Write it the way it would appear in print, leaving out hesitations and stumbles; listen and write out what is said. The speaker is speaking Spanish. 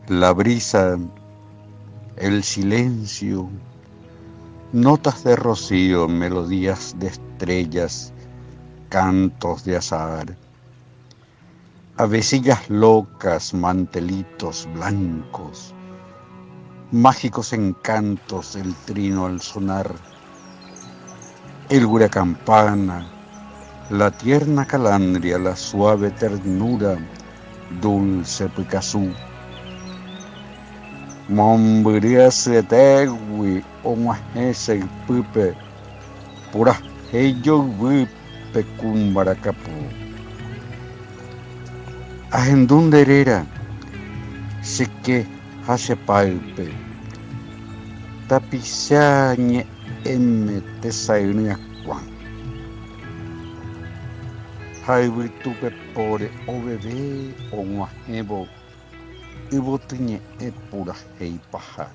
La brisa, el silencio, notas de rocío, melodías de estrellas, cantos de azahar, avecillas locas, mantelitos blancos, mágicos encantos, el trino al sonar, el huracampana, la tierna calandria, la suave ternura, dulce picazú. Mombriase tegui, omuajese pupe, pura heyo wipe cumbaracapu. Ahendunderera, seque hachepalpe, tapisañe emme tesainia kwan. Haiwi tupe pore obebe omuajebo, ibotiñe e pura hei paja.